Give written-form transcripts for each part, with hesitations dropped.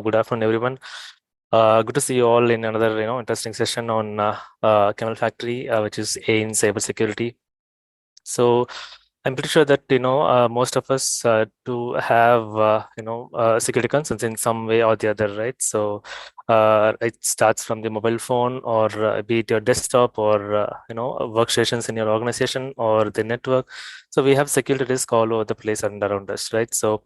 Good afternoon, everyone. Good to see you all in another, interesting session on CAMEL Factory, which is A in cybersecurity. So I'm pretty sure that most of us do have security concerns in some way or the other, right? So it starts from the mobile phone, or be it your desktop, or workstations in your organization, or the network. So we have security risk all over the place and around us, right? So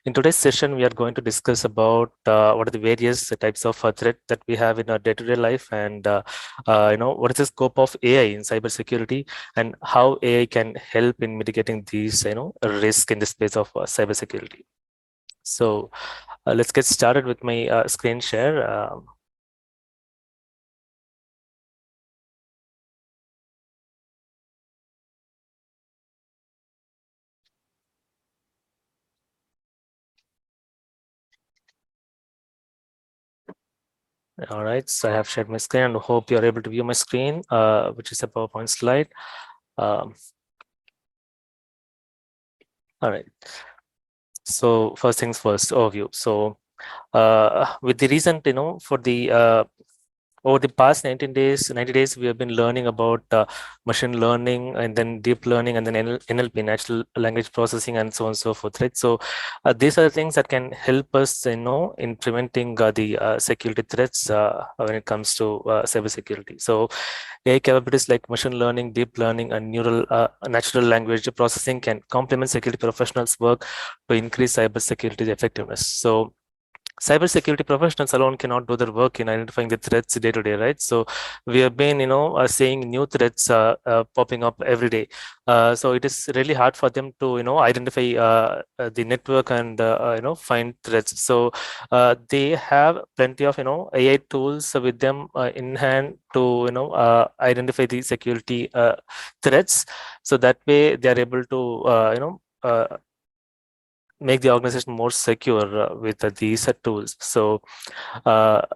in today's session, we are going to discuss about what are the various types of threat that we have in our day-to-day life, and what is the scope of AI in cybersecurity, and how AI can help in mitigating these, risk in the space of cybersecurity. So let's get started with my screen share. All right, so I have shared my screen and hope you're able to view my screen, which is a PowerPoint slide. Um, all right. So first things first, overview. So with the recent, for the over the past 90 days, we have been learning about machine learning, and then deep learning, and then NLP, natural language processing, and so on and so forth, right? So these are the things that can help us, in preventing the security threats when it comes to cybersecurity. So AI capabilities like machine learning, deep learning, and natural language processing can complement security professionals' work to increase cybersecurity effectiveness. So cybersecurity professionals alone cannot do their work in identifying the threats day to day, right? So we have been, seeing new threats popping up every day. So it is really hard for them to, identify the network and, find threats. So they have plenty of, AI tools with them in hand to, identify the security threats. So that way they are able to, make the organization more secure with these tools. So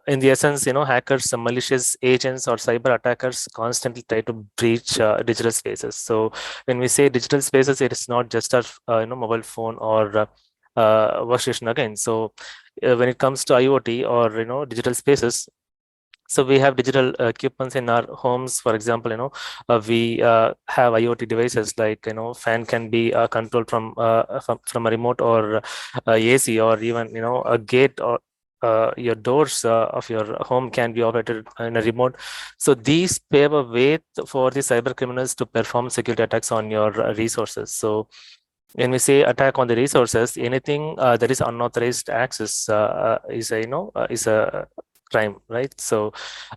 in the essence, hackers, malicious agents, or cyber attackers constantly try to breach digital spaces. So when we say digital spaces, it is not just our mobile phone or workstation again. So when it comes to IoT, or digital spaces, so we have digital equipments in our homes. For example, we have IoT devices like, fan can be controlled from a remote, or AC, or even, a gate, or your doors of your home can be operated in a remote. So these pave a way for the cyber criminals to perform security attacks on your resources. So when we say attack on the resources, anything that is unauthorized access is a crime, right? So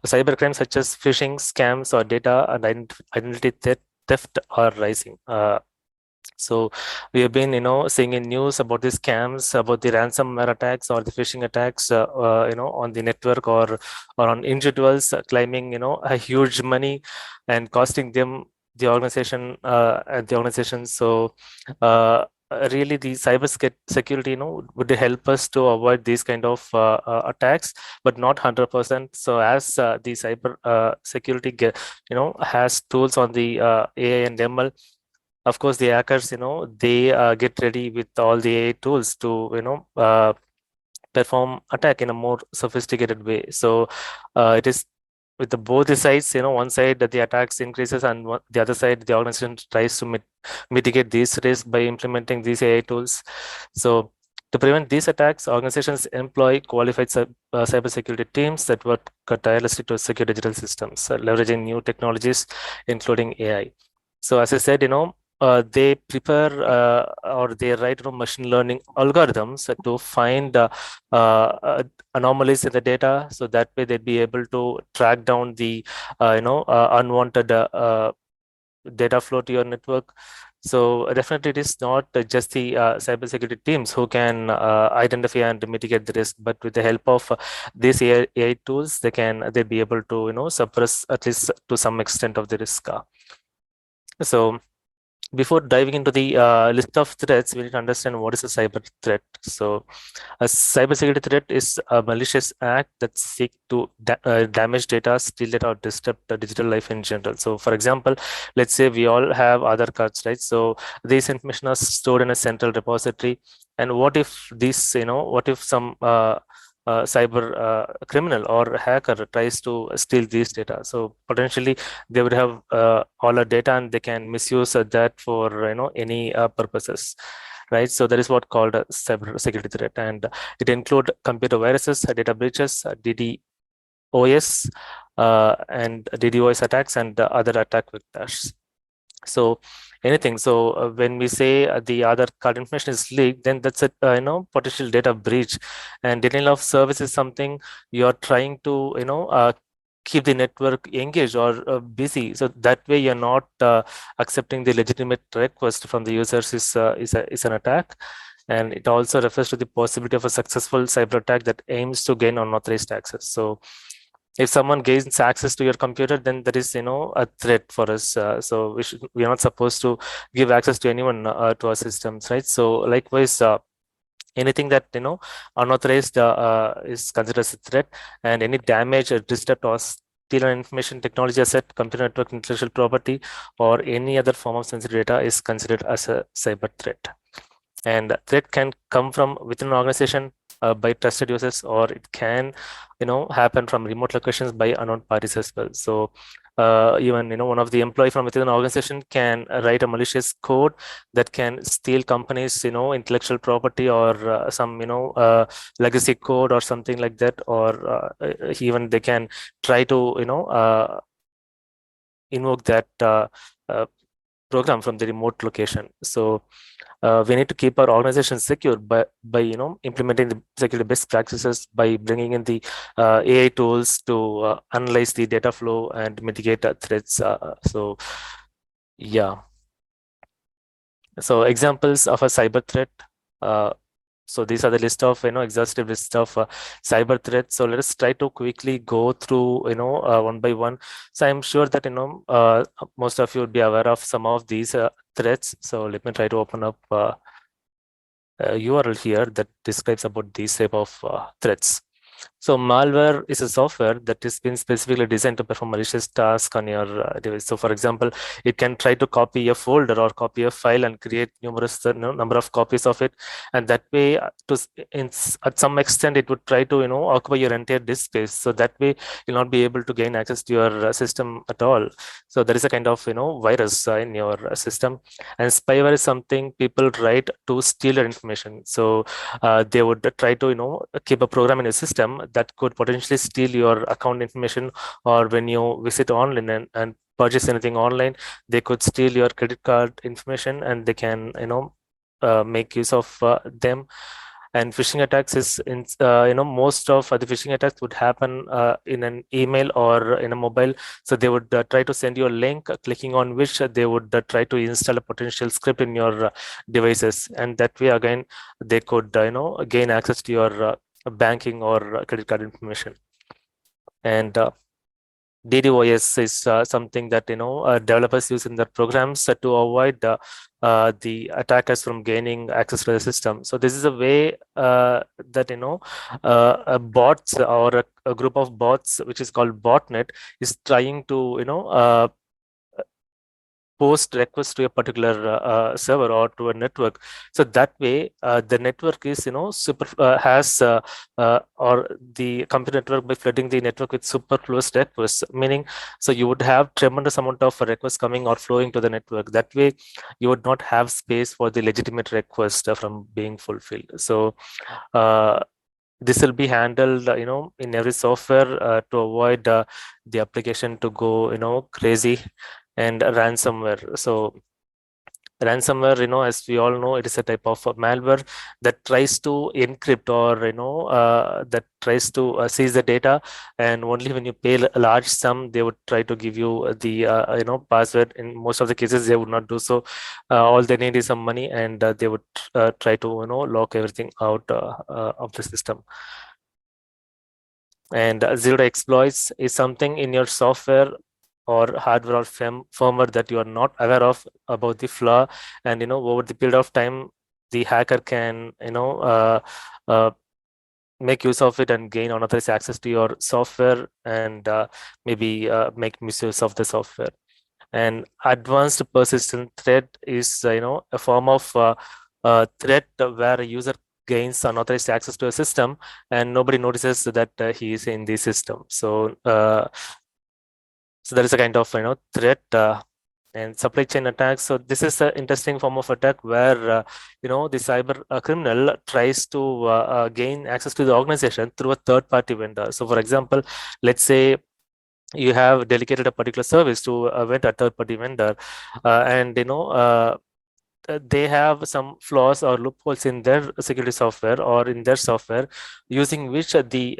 cyber crimes such as phishing, scams, or data and identity theft are rising. So we have been, seeing in news about the scams, about the ransomware attacks or the phishing attacks, on the network, or on individuals claiming, a huge money and costing them the organization and the organization. So really, the cyber security, would help us to avoid these kind of attacks, but not 100%. So as the cyber security has tools on the AI and ML, of course the hackers, they get ready with all the AI tools to, perform attack in a more sophisticated way. So it is with both the sides, one side that the attacks increases, and the other side the organization tries to mitigate these risks by implementing these AI tools. So to prevent these attacks, organizations employ qualified cybersecurity teams that work tirelessly to secure digital systems, leveraging new technologies, including AI. So as I said, they prepare or they write machine learning algorithms to find anomalies in the data, so that way they'd be able to track down the unwanted data flow to your network. So definitely it is not just the cybersecurity teams who can identify and mitigate the risk, but with the help of these AI tools, they'll be able to suppress at least to some extent of the risk. So before diving into the list of threats, we need to understand what is a cyber threat. So a cybersecurity threat is a malicious act that seeks to damage data, steal data, or disrupt the digital life in general. So for example, let's say we all have Aadhaar cards, right? So these information are stored in a central repository. And what if this, what if some cyber criminal or hacker tries to steal these data. So potentially they would have all our data, and they can misuse that for any purposes, right? So that is what called a cyber security threat, and it include computer viruses, data breaches, DDoS, and DDoS attacks, and other attack vectors. So anything. So when we say the other card information is leaked, then that's a potential data breach. And denial of service is something you're trying to keep the network engaged or busy. So that way you're not accepting the legitimate request from the users is an attack. And it also refers to the possibility of a successful cyber attack that aims to gain unauthorized access. So if someone gains access to your computer, then that is a threat for us. So we are not supposed to give access to anyone to our systems, right? So likewise, anything that unauthorized is considered as a threat, and any damage or disrupt or steal an information technology asset, computer network, intellectual property, or any other form of sensitive data is considered as a cyber threat. And threat can come from within an organization by trusted users, or it can happen from remote locations by unknown parties as well. So even one of the employee from within an organization can write a malicious code that can steal companies intellectual property, or some legacy code or something like that, or even they can try to invoke that uh, program from the remote location. So we need to keep our organization secure by implementing the security best practices, by bringing in the AI tools to analyze the data flow and mitigate threats. So yeah, so examples of a cyber threat. Uh, so these are the list of exhaustive list of cyber threats. So let us try to quickly go through one by one. So I'm sure that most of you would be aware of some of these threats. So let me try to open up URL here that describes about these type of threats. So malware is a software that has been specifically designed to perform malicious tasks on your device. So for example, it can try to copy a folder or copy a file and create numerous number of copies of it. And that way, at some extent, it would try to occupy your entire disk space. So that way, you'll not be able to gain access to your system at all. So there is a kind of virus in your system. And spyware is something people write to steal your information. So they would try to keep a program in a system that could potentially steal your account information, or when you visit online and purchase anything online, they could steal your credit card information, and they can make use of them. And phishing attacks is in most of the phishing attacks would happen in an email or in a mobile. So they would try to send you a link, clicking on which they would try to install a potential script in your devices, and that way again they could gain access to your banking or credit card information. And DDoS is something that developers use in their programs to avoid the attackers from gaining access to the system. So this is a way that bots, or a group of bots, which is called botnet, is trying to post request to a particular server or to a network. So that way the network is super has or the computer network, by flooding the network with superfluous requests, meaning so you would have tremendous amount of requests coming or flowing to the network. That way you would not have space for the legitimate request from being fulfilled. So uh, this will be handled in every software to avoid the application to go crazy. And ransomware. So ransomware, as we all know, it is a type of malware that tries to encrypt, or that tries to seize the data, and only when you pay a large sum they would try to give you the password. In most of the cases they would not do so. All they need is some money, and they would try to lock everything out of the system. And zero-day exploits is something in your software or hardware or firmware that you are not aware of about the flaw, and over the period of time the hacker can uh, make use of it and gain unauthorized access to your software, and maybe make misuse of the software. And advanced persistent threat is a form of threat where a user gains unauthorized access to a system, and nobody notices that he is in the system. So there is a kind of threat. And supply chain attacks. So this is an interesting form of attack where the cyber criminal tries to gain access to the organization through a third-party vendor. So, for example, let's say you have delegated a particular service to a vendor, third-party vendor, and they have some flaws or loopholes in their security software or in their software, using which the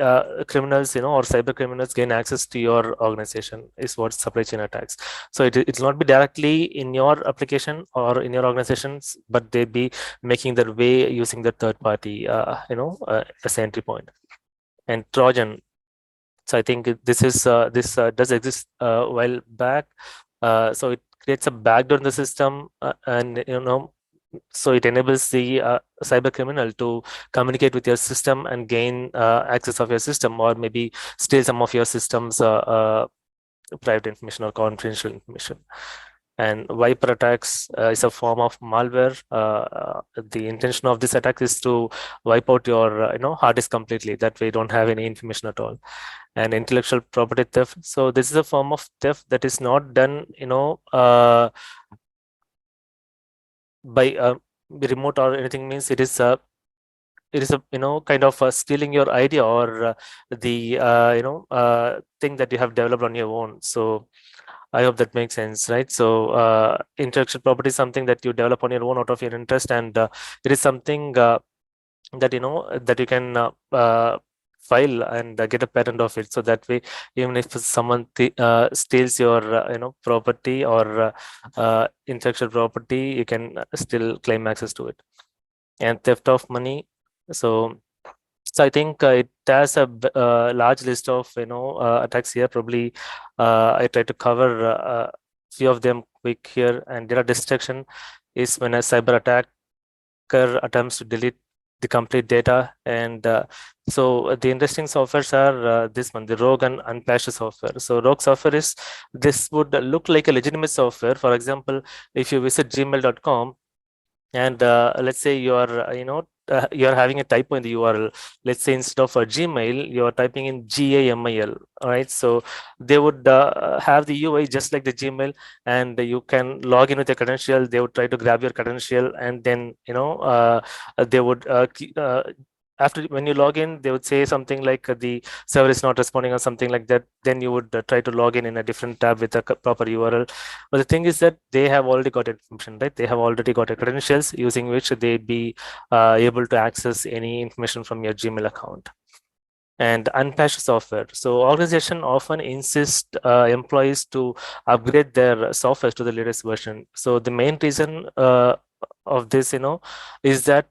criminals, or cyber criminals gain access to your organization, is what supply chain attacks. So it'll not be directly in your application or in your organizations, but they be making their way using the third party, as an entry point. And Trojan. So I think this does exist a while back. So it creates a backdoor in the system, and so it enables the cyber criminal to communicate with your system and gain access of your system, or maybe steal some of your system's private information or confidential information. And wiper attacks is a form of malware. The intention of this attack is to wipe out your hard disk completely. That way, you don't have any information at all. And intellectual property theft. So this is a form of theft that is not done, by remote or anything. Means it is a kind of stealing your idea or the thing that you have developed on your own. So I hope that makes sense, right? So intellectual property is something that you develop on your own out of your interest, and it is something that you can file and get a patent of it. So that way, even if someone steals your property or intellectual property, you can still claim access to it. And theft of money. So I think it has a large list of attacks here. Probably I try to cover few of them quick here. And data destruction is when a cyber attacker attempts to delete the complete data. And so the interesting softwares are this one, the rogue and unpatched software. So rogue software is, this would look like a legitimate software. For example, if you visit gmail.com, and let's say you are you're having a typo in the URL. Let's say instead of a Gmail, you're typing in GAMIL. All right, so they would have the UI just like the Gmail, and you can log in with your credential. They would try to grab your credential, and then they would after, when you log in, they would say something like the server is not responding or something like that. Then you would try to log in a different tab with a proper URL. But the thing is that they have already got information, right? They have already got a credentials using which they'd be able to access any information from your Gmail account. And unpatched software. So organization often insist employees to upgrade their software to the latest version. So the main reason of this, is that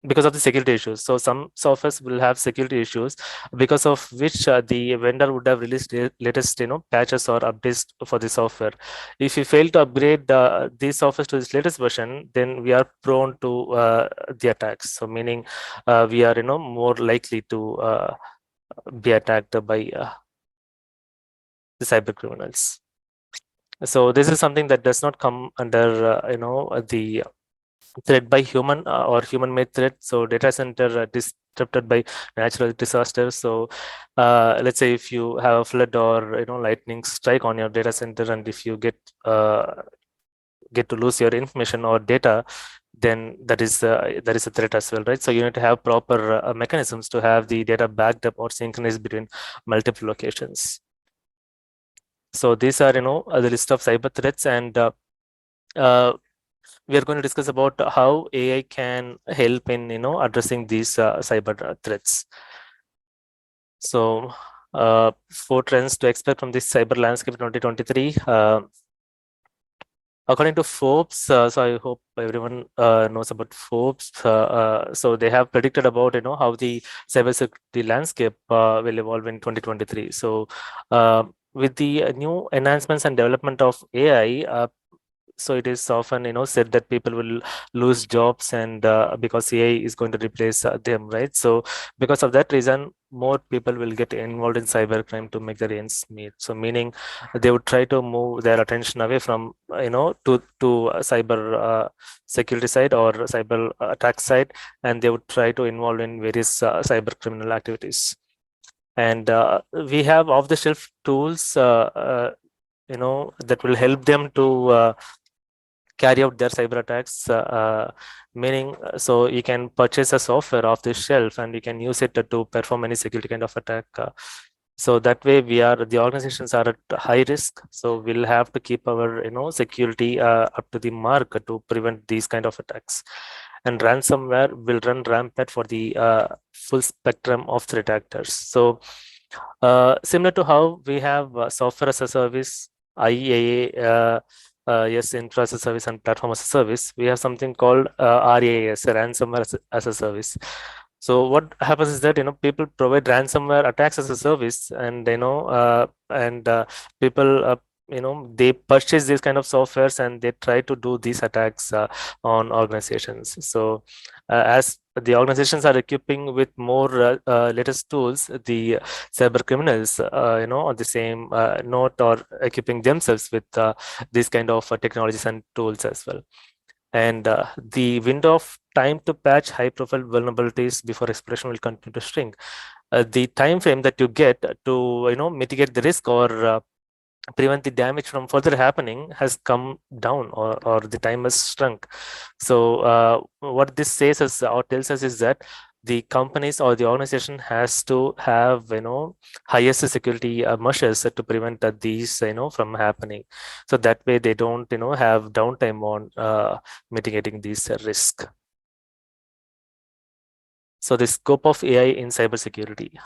because of the security issues. So some softwares will have security issues, because of which the vendor would have released the latest patches or updates for the software. If you fail to upgrade these softwares to this latest version, then we are prone to the attacks. So meaning we are more likely to be attacked by the cyber criminals. So this is something that does not come under the threat by human or human-made threat. So data center disrupted by natural disasters. So let's say if you have a flood or lightning strike on your data center, and if you get to lose your information or data, then that is a threat as well, right? So you need to have proper mechanisms to have the data backed up or synchronized between multiple locations. So these are the list of cyber threats, and we are going to discuss about how AI can help in addressing these cyber threats. So 4 trends to expect from this cyber landscape in 2023. According to Forbes, so I hope everyone knows about Forbes. So they have predicted about how the cybersecurity landscape will evolve in 2023. So with the new enhancements and development of AI, So it is often, said that people will lose jobs, and because AI is going to replace them, right? So because of that reason, more people will get involved in cybercrime to make their ends meet. So meaning they would try to move their attention away from, cyber security side or cyber attack side, and they would try to involve in various cyber criminal activities. And we have off-the-shelf tools, that will help them to carry out their cyber attacks, meaning, so you can purchase a software off the shelf and you can use it to perform any security kind of attack. So that way the organizations are at high risk, so we'll have to keep our security up to the mark to prevent these kind of attacks. And ransomware will run rampant for the full spectrum of threat actors. So similar to how we have software as a service, IaaS, yes, infra as a service and platform as a service, we have something called RAAS, ransomware as a service. So what happens is that people provide ransomware attacks as a service, and people they purchase these kind of softwares and they try to do these attacks on organizations. So as the organizations are equipping with more latest tools, the cyber criminals on the same note or equipping themselves with these kind of technologies and tools as well. And the window of time to patch high profile vulnerabilities before exploitation will continue to shrink. The time frame that you get to mitigate the risk or prevent the damage from further happening has come down, or the time has shrunk. So what this says is, or tells us, is that the companies or the organization has to have highest security measures to prevent these from happening, so that way they don't have downtime on mitigating these risk. So the scope of AI in cybersecurity.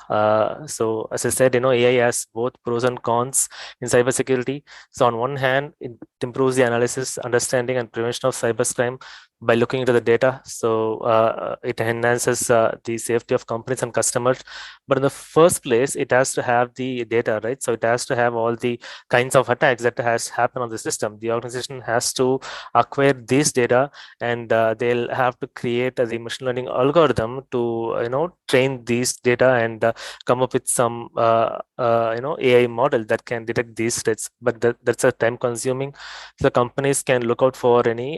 So as I said, AI has both pros and cons in cybersecurity. So on one hand, it improves the analysis, understanding, and prevention of cybercrime by looking into the data. So it enhances the safety of companies and customers. But in the first place, it has to have the data, right? So it has to have all the kinds of attacks that has happened on the system. The organization has to acquire this data, and they'll have to create the machine learning algorithm to train these data and come up with some AI model that can detect these threats. But that's a time consuming. So companies can look out for any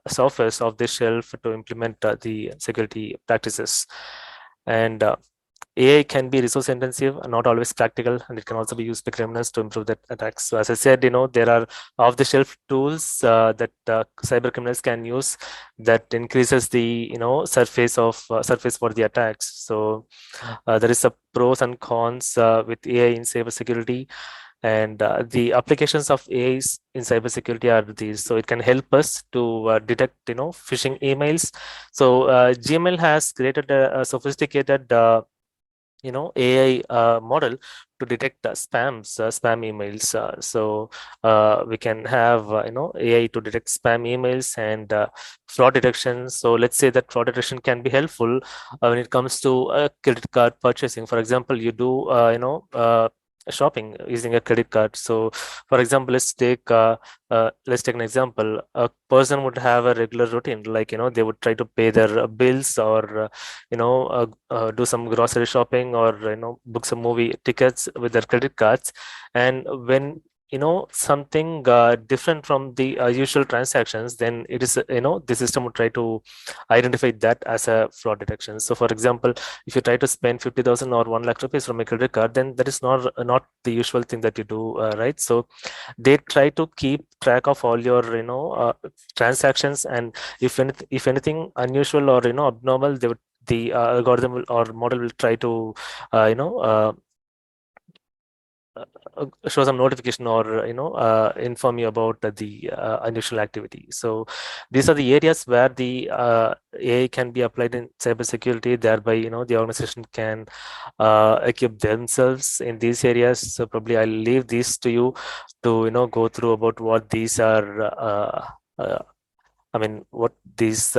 softwares off the shelf to implement the security practices. And AI can be resource intensive and not always practical, and it can also be used by criminals to improve their attacks. So as I said, there are off-the-shelf tools that cyber criminals can use that increases the surface for the attacks. So there is a pros and cons with AI in cybersecurity, and the applications of AI in cybersecurity are these. So it can help us to detect phishing emails. So Gmail has created a sophisticated AI model to detect spam emails. So we can have AI to detect spam emails and fraud detection. So let's say that fraud detection can be helpful when it comes to credit card purchasing. For example, you do shopping using a credit card. So for example, let's take an example. A person would have a regular routine, like they would try to pay their bills, or do some grocery shopping, or book some movie tickets with their credit cards. And when something different from the usual transactions, then it is the system would try to identify that as a fraud detection. So for example, if you try to spend 50,000 or 1 lakh rupees from a credit card, then that is not the usual thing that you do, right? So they try to keep track of all your transactions, and if anything unusual or abnormal, the algorithm or model will try to show some notification, or inform you about the unusual activity. So these are the areas where the AI can be applied in cybersecurity, thereby the organization can equip themselves in these areas. So probably I'll leave these to you to go through about what these are, what these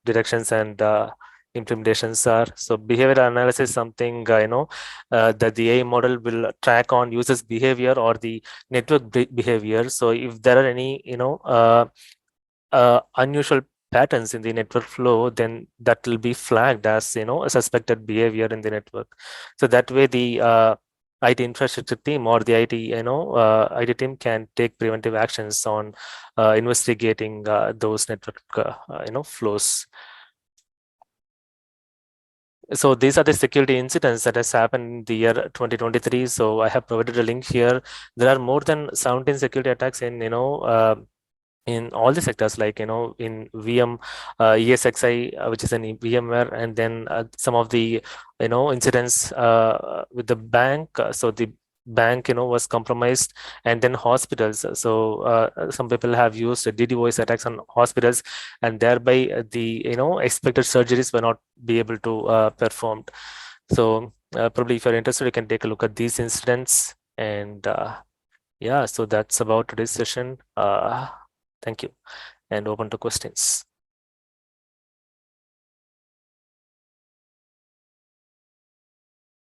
directions and implementations are. So behavioral analysis is something that the AI model will track on users' behavior or the network behavior. So if there are any unusual patterns in the network flow, then that will be flagged as a suspected behavior in the network. So that way the IT infrastructure team or the IT team can take preventive actions on investigating those network flows. So these are the security incidents that has happened in the year 2023. So I have provided a link here. There are more than 17 security attacks in all the sectors, like in VM, ESXi, which is an VMware, and then some of the incidents with the bank. So the bank was compromised, and then hospitals. So some people have used DDoS attacks on hospitals, and thereby the expected surgeries were not be able to performed. So probably if you're interested, you can take a look at these incidents. And yeah, so that's about today's session. Thank you, and open to questions.